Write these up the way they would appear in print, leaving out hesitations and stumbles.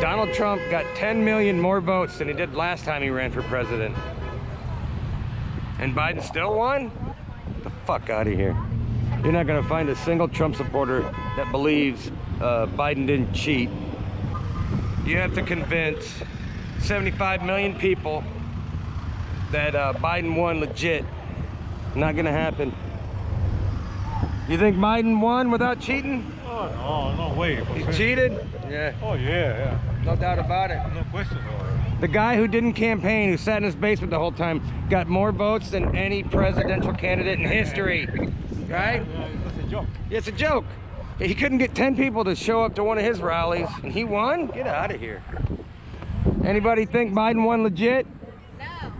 Donald Trump got 10 million more votes than he did last time he ran for president. And Biden still won? Get the fuck out of here. You're not gonna find a single Trump supporter that believes Biden didn't cheat. You have to convince 75 million people that Biden won legit. Not gonna happen. You think Biden won without cheating? Oh, no, no way. He cheated? Yeah. Oh, yeah. No doubt about it. No question about it. The guy who didn't campaign, who sat in his basement the whole time, got more votes than any presidential candidate in history. Right? It's a joke. It's a joke. He couldn't get 10 people to show up to one of his rallies, and he won? Get out of here. Anybody think Biden won legit?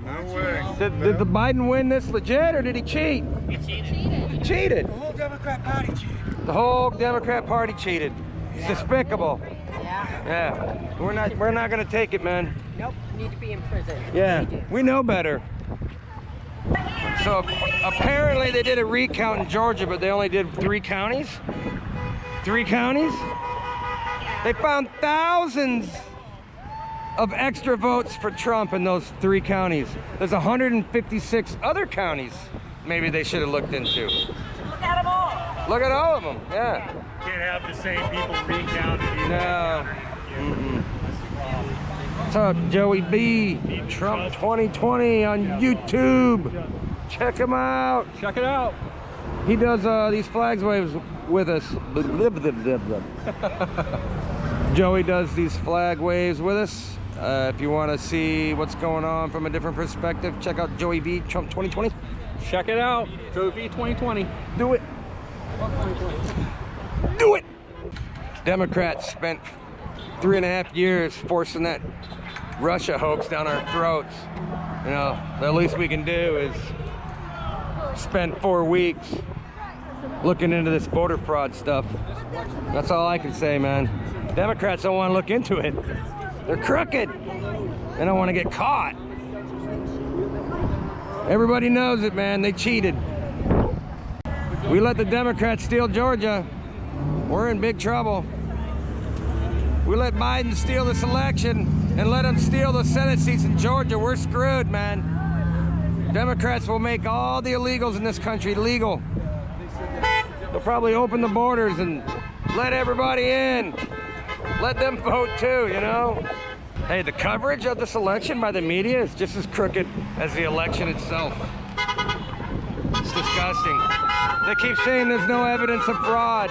No way. Did the Biden win this legit, or did he cheat? He cheated. He cheated. The whole Democrat Party cheated. The whole Democrat Party cheated. It's despicable. Yeah. Yeah. We're not gonna take it, man. Nope. Need to be in prison. Yeah. We know better. So apparently they did a recount in Georgia, but they only did 3 counties. 3 counties? They found thousands of extra votes for Trump in those 3 counties. There's 156 other counties maybe they should have looked into. Look at them all. Look at all of them, yeah. Can't have the same people recounted. No. What's up, Joey B? Trump 2020 on YouTube. Check him out. Check it out. He does these flags waves with us. Joey does these flag waves with us. If you want to see what's going on from a different perspective, check out Joey V, Trump 2020. Check it out. Joey V 2020. Do it. Do it. Democrats spent 3.5 years forcing that Russia hoax down our throats. You know, the least we can do is spend 4 weeks looking into this voter fraud stuff. That's all I can say, man. Democrats don't want to look into it. They're crooked. They don't want to get caught. Everybody knows it, man. They cheated. We let the Democrats steal Georgia. We're in big trouble. We let Biden steal this election and let him steal the Senate seats in Georgia. We're screwed, man. Democrats will make all the illegals in this country legal. They'll probably open the borders and let everybody in. Let them vote too, you know? Hey, the coverage of this election by the media is just as crooked as the election itself. It's disgusting. They keep saying there's no evidence of fraud.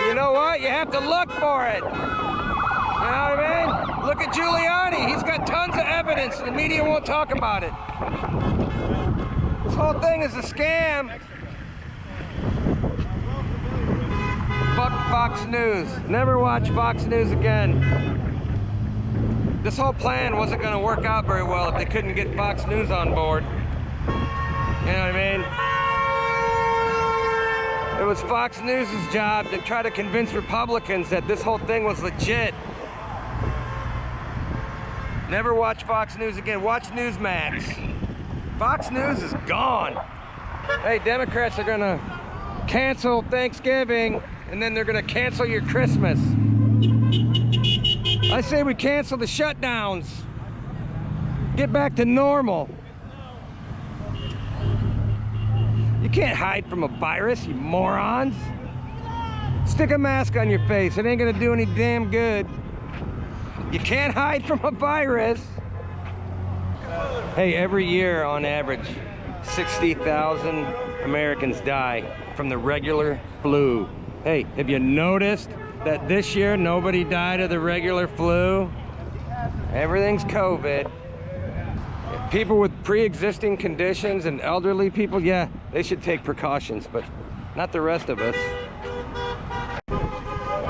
You know what? You have to look for it. You know what I mean? Look at Giuliani. He's got tons of evidence. The media won't talk about it. This whole thing is a scam. Fuck Fox News. Never watch Fox News again. This whole plan wasn't going to work out very well if they couldn't get Fox News on board. You know what I mean? It was Fox News' job to try to convince Republicans that this whole thing was legit. Never watch Fox News again. Watch Newsmax. Fox News is gone. Hey, Democrats are going to cancel Thanksgiving, and then they're going to cancel your Christmas. I say we cancel the shutdowns. Get back to normal. You can't hide from a virus, you morons. Stick a mask on your face. It ain't gonna do any damn good. You can't hide from a virus. Hey, every year on average, 60,000 Americans die from the regular flu. Hey, have you noticed that this year nobody died of the regular flu? Everything's COVID. People with pre-existing conditions and elderly people, yeah, they should take precautions, but not the rest of us.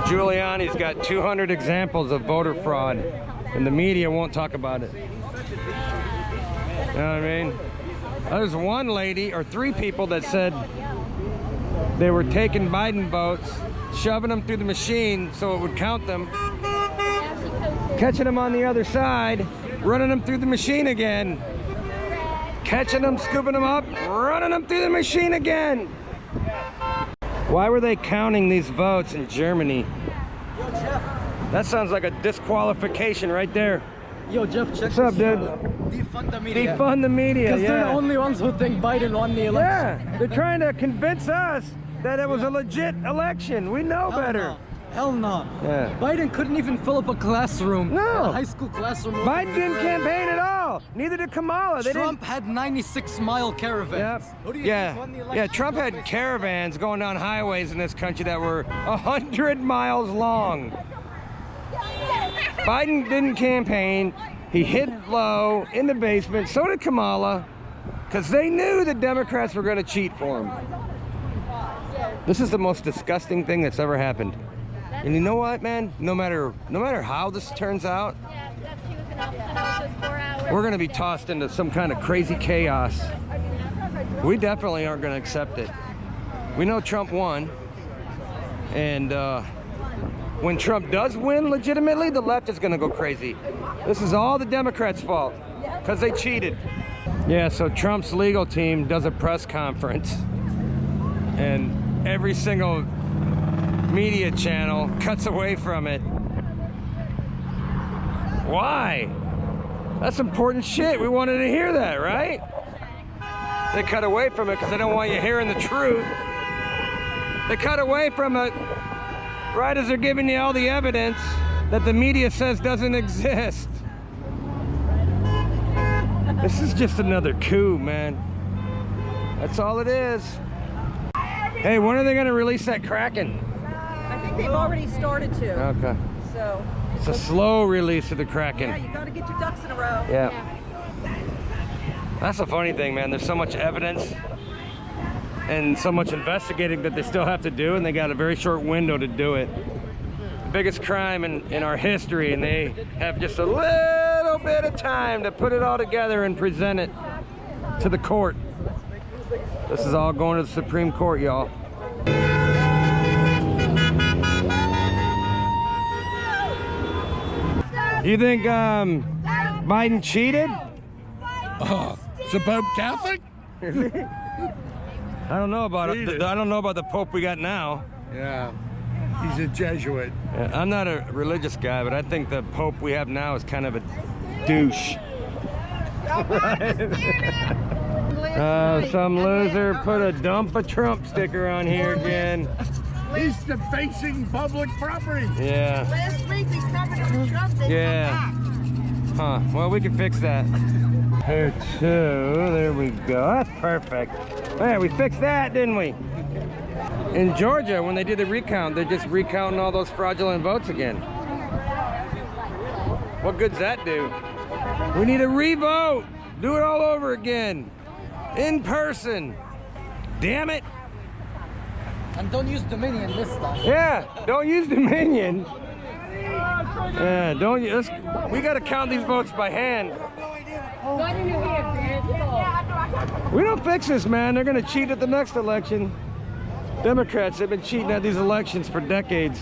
Giuliani's got 200 examples of voter fraud, and the media won't talk about it. You know what I mean? There's one lady, or 3 people, that said they were taking Biden votes, shoving them through the machine so it would count them, catching them on the other side, running them through the machine again, catching them, scooping them up, running them through the machine again. Why were they counting these votes in Germany? That sounds like a disqualification right there. Yo, Jeff, check What's up, this dude? out. Defund the media. Defund the media, Because they're the yeah. only ones who think Biden won the election. Yeah, they're trying to convince us that it was a legit election. We know Hell better. no. Hell no. Yeah. Biden couldn't even fill up a classroom. No. A high school classroom. Biden didn't campaign at all. Neither did Kamala. They Trump had 96-mile caravans. Yep. Who do you think won the Yeah. election? Yeah. Trump had caravans going down highways in this country that were 100 miles long. Biden didn't campaign. He hid low in the basement. So did Kamala, because they knew the Democrats were going to cheat for him. This is the most disgusting thing that's ever happened. And you know what, man? No matter how this turns out, we're going to be tossed into some kind of crazy chaos. We definitely aren't going to accept it. We know Trump won, and when Trump does win legitimately, the left is going to go crazy. This is all the Democrats' fault because they cheated. Yeah, so Trump's legal team does a press conference, and every single media channel cuts away from it. Why? That's important shit. We wanted to hear that, right? They cut away from it because they don't want you hearing the truth. They cut away from it right as they're giving you all the evidence that the media says doesn't exist. This is just another coup, man. That's all it is. Hey, when are they going to release that Kraken? I think they've already started to. Okay. So, It's a slow release of the Kraken. yeah, you got to get your ducks in a row. Yeah. That's the funny thing, man. There's so much evidence and so much investigating that they still have to do, and they got a very short window to do it. The biggest crime in our history, and they have just a little bit of time to put it all together and present it to the court. This is all going to the Supreme Court, y'all. You think Biden cheated? Is the Pope Catholic? I don't know about it. I don't know about the Pope we got now. Yeah. He's a Jesuit. I'm not a religious guy, but I think the Pope we have now is kind of a douche. Some loser put a dump a Trump sticker on here again. He's defacing public property. Yeah. Last week we covered it with Trump. Yeah. Huh. Well, we can fix that. Here, two. There we go. That's perfect. Yeah, we fixed that, didn't we? In Georgia, when they did the recount, they're just recounting all those fraudulent votes again. What good's that do? We need a revote. Do it all over again. In person. Damn it. And don't use Dominion this time. Yeah, don't use Dominion. Yeah, don't use. We got to count these votes by hand. We don't fix this, man. They're going to cheat at the next election. Democrats have been cheating at these elections for decades.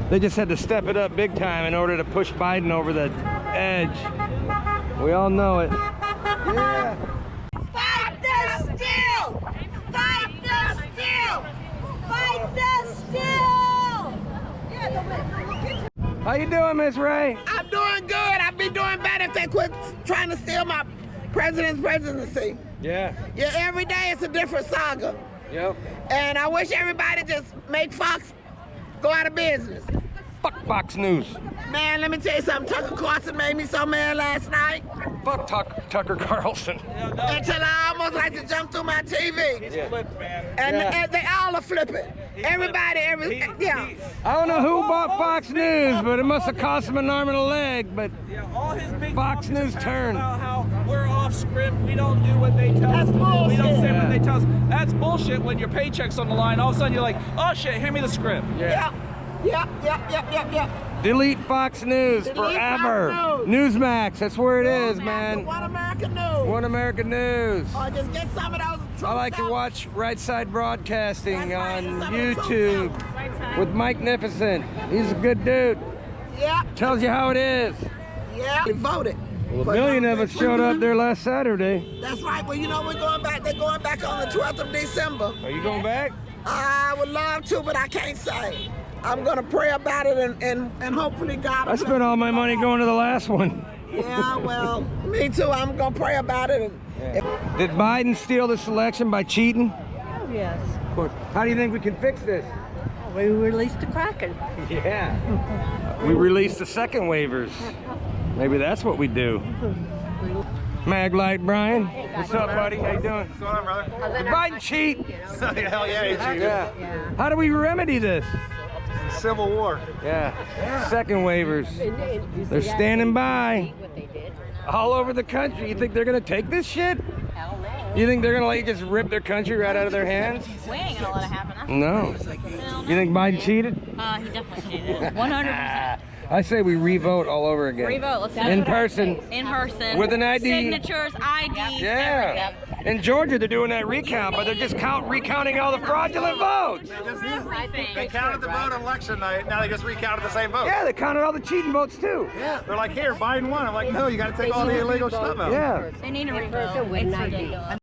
They just had to step it up big time in order to push Biden over the edge. We all know it. Yeah. Fight the steal! Fight the steal! Fight the steal! How you doing, Miss Ray? I'm doing good. I'd be doing better if they quit trying to steal my president's presidency. Yeah. Yeah, every day it's a different saga. Yep. And I wish everybody just make Fox go out of business. Fuck Fox News. Man, let me tell you something. Tucker Carlson made me so mad last night Fuck Tucker Carlson. until I almost like to jump through my TV. And they all are flipping. Everybody, yeah. I don't know who bought Fox News, but it must have cost him an arm and a leg. But All his big Fox News turned. about how we're off script, we don't do what they tell us. That's We don't say bullshit. what they tell us. That's bullshit when your paycheck's on the line. All of a sudden you're like, oh shit, hand me the script. Yep. Delete Fox News Delete forever. Fox News. Newsmax, that's where it is, man. One American News. One American News. Or just get some of those. I like to troops out. watch Right Side Broadcasting That's right, on some of the troops YouTube with Mike Nificent. He's a good dude. Yeah, Tells you how it is. yeah. We voted. Well, a For million of us showed up Trump. there last Saturday. That's right. Well, you know we're going back. They're going back on the 12th of December. Are you going back? I would love to, but I can't say. I'm gonna pray about it and hopefully God will I spent all my money going to the last one. Yeah, well, me too. I'm gonna pray about it. Did Biden steal this election by cheating? Oh, yes. Of course. How do you think we can fix this? We released the Kraken. Yeah. We released the second waivers. Maybe that's what we do. Maglite Brian. What's up, buddy? How you doing? What's going on, brother? Did Biden cheat? Hell yeah, he cheated. Yeah. How do we remedy this? Civil War. Yeah. Second waivers. They're standing by all over the country. You think they're gonna take this shit? You think they're gonna let you just rip their country right out of their hands? We ain't gonna let it happen. Huh? No. You think Biden cheated? He definitely cheated. 100%. I say we re-vote all over again. Revote. Let's do In it. person. In person. With an ID. Signatures, IDs, Yeah. everything. In Georgia, they're doing that recount, but they're just recounting all the fraudulent votes. They counted the vote on election night. Now they just recounted the same vote. Yeah, they counted all the cheating votes too. Yeah. They're like, here, Biden won. I'm like, no, you got to take all the illegal stuff out. Yeah. They need to revote. It's ridiculous.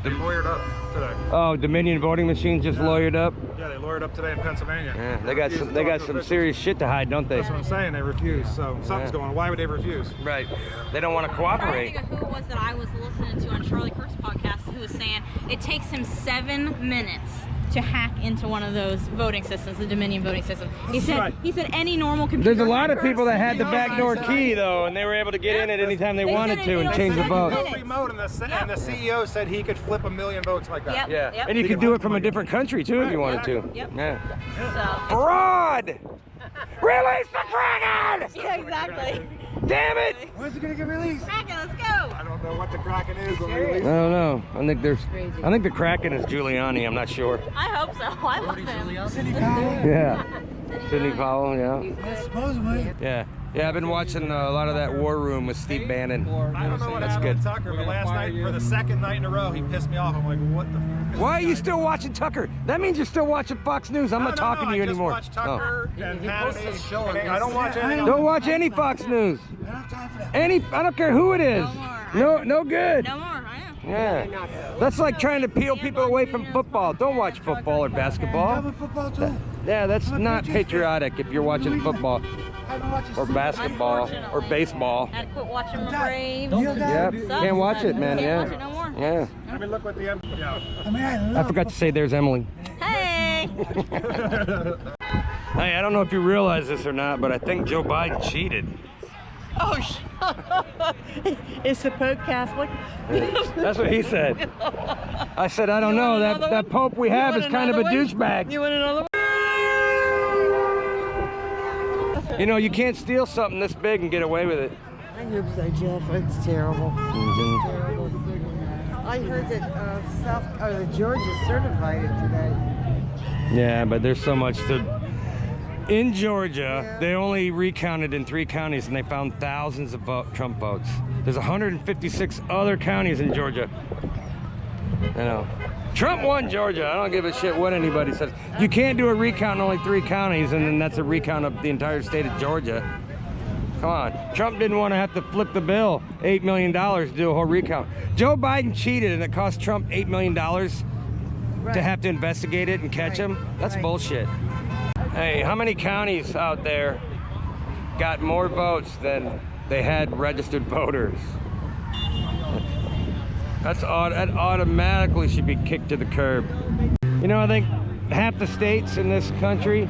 They lawyered up today. Oh, Dominion voting machines just lawyered up. Yeah, they lawyered up today in Pennsylvania. Yeah, they got some serious shit to hide, don't they? That's what I'm saying. They refuse. So something's going on. Why would they refuse? Right. They don't want to I'm trying cooperate. to think of who it was that I was listening to on Charlie Kirk's podcast who was saying it takes him 7 minutes to hack into one of those voting systems, the Dominion voting system. He said any normal computer. There's a lot of people that had the backdoor key though, and they were able to get in it anytime they wanted to and change the vote. Remote, and the CEO said he could flip 1 million votes like that. Yep. Yeah, Yep. and you could do it from a different country too if you wanted to. Yep. Yeah. So, Fraud! Release the Kraken! yeah, exactly. Damn it! When's it gonna get released? Kraken, let's go. I don't know what the Kraken is. When we release I don't know. I think the Kraken is Giuliani. I'm not sure. I hope so. I love him. Yeah. Sidney Powell. Yeah. Supposedly. Yeah. Yeah. I've been watching a lot of that War Room with Steve Bannon. I don't know what That's happened good. with Tucker, but last night, for the second night in a row, he pissed me off. I'm like, what the fuck is Why are this you guy still doing? watching Tucker? That means you're still watching Fox News. I'm No, not no, talking no, to you I just anymore. watch Tucker and posts Hannity. his show on I don't watch anything Don't else. watch any Fox News. I don't care who it is. No good. No more. I know. Yeah. That's like trying to peel people away from football. Don't watch football or basketball. Yeah, that's not patriotic if you're watching football or basketball or baseball. Had to quit watching the Braves. Yep. Can't watch it, man. Can't Yeah. watch it no more. Yeah. I mean, look what the yeah. I forgot to say there's Emily. Hey! Hey, I don't know if you realize this or not, but I think Joe Biden cheated. Oh, is the Pope Catholic? That's what he said. I said, I don't know. That Pope we have is kind of a douchebag. You want another one? You know, you can't steal something this big and get away with it. I hope so, Jeff. It's terrible. It's terrible. I heard that Georgia certified it today. Yeah, but there's so much to... In Georgia, they only recounted in 3 counties and they found thousands of Trump votes. There's 156 other counties in Georgia. You know, Trump won Georgia. I don't give a shit what anybody says. You can't do a recount in only 3 counties and then that's a recount of the entire state of Georgia. Come on. Trump didn't want to have to flip the bill, $8 million to do a whole recount. Joe Biden cheated and it cost Trump $8 million to have to investigate it and catch him. That's bullshit. Hey, how many counties out there got more votes than they had registered voters? That automatically should be kicked to the curb. You know, I think half the states in this country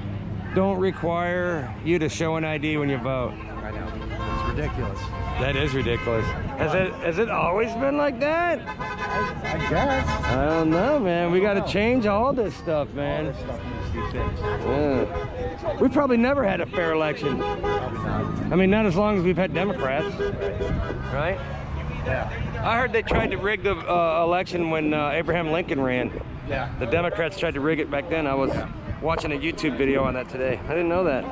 don't require you to show an ID when you vote. I know. It's ridiculous. That is ridiculous. Has it always been like that? I guess. I don't know, man. We got to change all this stuff, man. All this stuff needs to be fixed. Yeah. We've probably never had a fair election. Probably not. I mean, not as long as we've had Democrats, right? Yeah. I heard they tried to rig the election when Abraham Lincoln ran. Yeah. The Democrats tried to rig it back then. I was watching a YouTube video on that today. I didn't know that.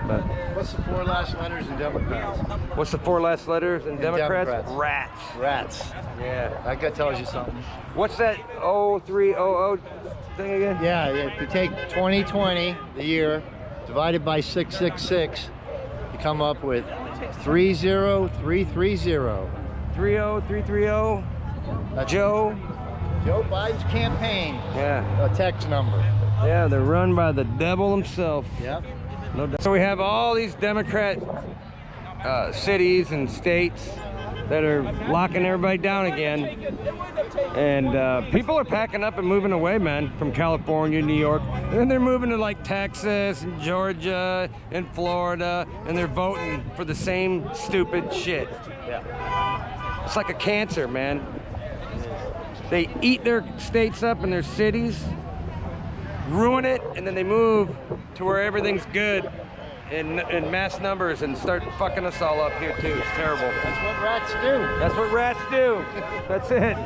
But What's the 4 last letters in Democrats? what's the 4 last letters in Democrats? Democrats. Rats. Rats. Yeah. That guy tells you something. What's that 0300 thing again? Yeah, if you take 2020, the year, divided by 666, you come up with 30330. 30330. That's Joe. Joe Biden's campaign Yeah. text number. Yeah, they're run by the devil himself. Yep. No doubt. So we have all these Democrat cities and states that are locking everybody down again. And people are packing up and moving away, man, from California, New York. And then they're moving to like Texas and Georgia and Florida, and they're voting for the same stupid shit. Yeah. It's like a cancer, man. They eat their states up and their cities, ruin it, and then they move to where everything's good in mass numbers and start fucking us all up here too. It's terrible. That's what rats do. That's what rats do. That's it.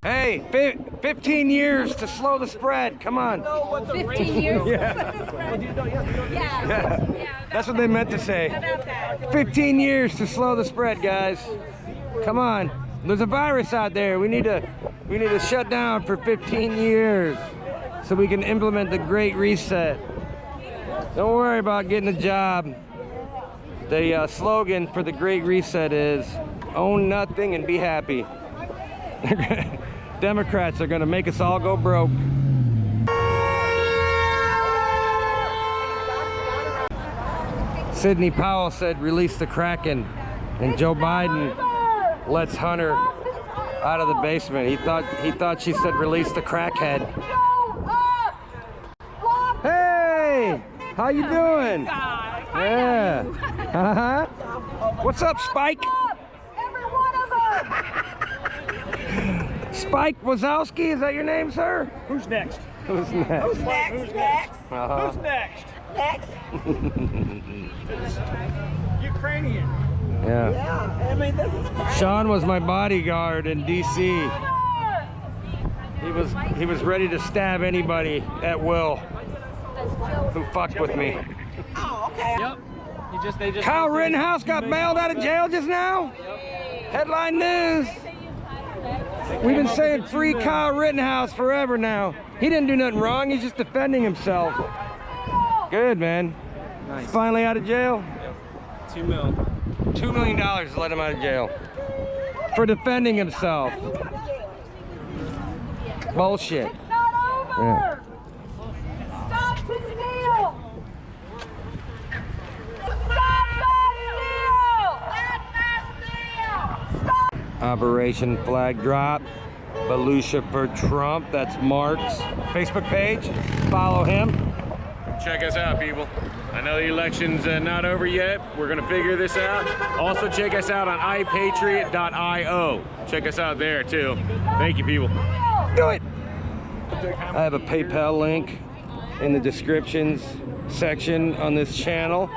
Hey, 15 years to slow the spread. Come on. 15 years. Yeah. That's what they meant to say. 15 years to slow the spread, guys. Come on. There's a virus out there. We need to shut down for 15 years so we can implement the Great Reset. Don't worry about getting a job. The slogan for the Great Reset is own nothing and be happy. Democrats are gonna make us all go broke. Sidney Powell said release the Kraken, and Joe Biden lets Hunter out of the basement. He thought she said release the crackhead. Hey, how you doing? Yeah. Uh-huh. What's up, Spike? Spike Wazowski, is that your name, sir? Who's next? Who's next? Who's next? Next. Uh-huh. Who's next? Next. Ukrainian. Yeah. Yeah, I mean, this is crazy. Sean was my bodyguard in D.C. He was ready to stab anybody at will who fucked with me. Oh, okay. Yep. They just Kyle Rittenhouse got bailed out of jail just now? Headline news. We've been saying free Kyle Rittenhouse forever now. He didn't do nothing wrong, he's just defending himself. Good, man. Nice. Finally out of jail? $2 million. $2 million to let him out of jail. For defending himself. Bullshit. Yeah. Stop the steal! Stop the steal! Stop! Operation Flag Drop. Volusia for Trump. That's Mark's Facebook page. Follow him. Check us out, people. I know the election's not over yet. We're gonna figure this out. Also, check us out on iPatriot.io. Check us out there too. Thank you, people. Do it! I have a PayPal link in the descriptions section on this channel.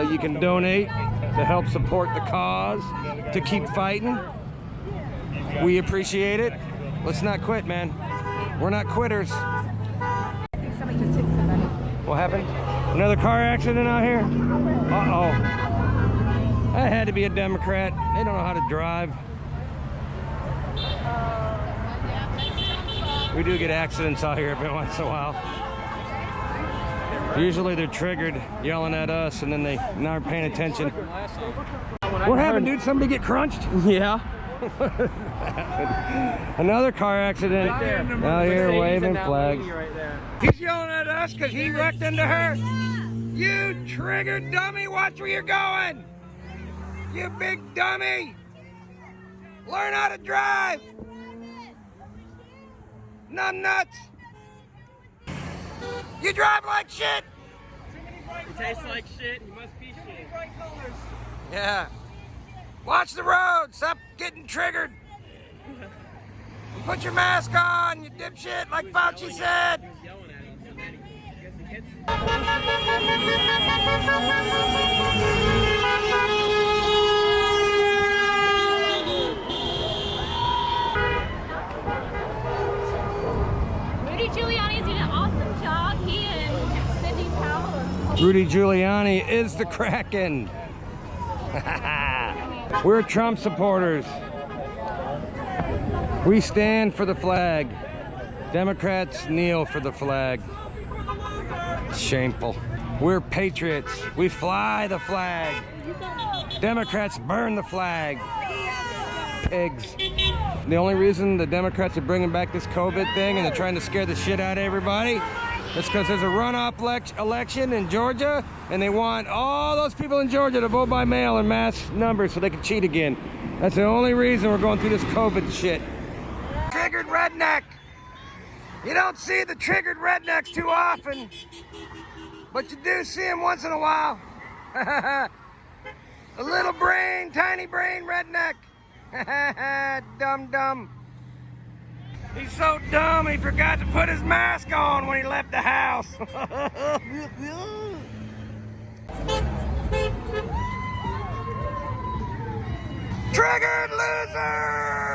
You can donate to help support the cause, to keep fighting. We appreciate it. Let's not quit, man. We're not quitters. Somebody just hit somebody. What happened? Another car accident out here? Uh-oh. That had to be a Democrat. They don't know how to drive. We do get accidents out here every once in a while. Usually they're triggered, yelling at us, and then they aren't paying attention. What happened, dude? Somebody get crunched? Yeah. Another car accident out here waving flags. Right there. He's yelling at us because he wrecked into her. You triggered dummy, watch where you're going. You big dummy. Learn how to drive. Numb nuts. You drive like shit. It tastes like shit. He must be shit. Yeah. Watch the road. Stop getting triggered. Put your mask on, you dipshit, like Fauci said. Rudy Giuliani's doing an awesome job. He and Sidney Powell. Rudy Giuliani is the Kraken. We're Trump supporters. We stand for the flag. Democrats kneel for the flag. It's shameful. We're patriots. We fly the flag. Democrats burn the flag. Pigs. The only reason the Democrats are bringing back this COVID thing and they're trying to scare the shit out of everybody It's because there's a runoff election in Georgia, and they want all those people in Georgia to vote by mail in mass numbers so they can cheat again. That's the only reason we're going through this COVID shit. Triggered redneck. You don't see the triggered rednecks too often, but you do see them once in a while. A little brain, tiny brain redneck. Dumb. He's so dumb he forgot to put his mask on when he left the house. Triggered loser!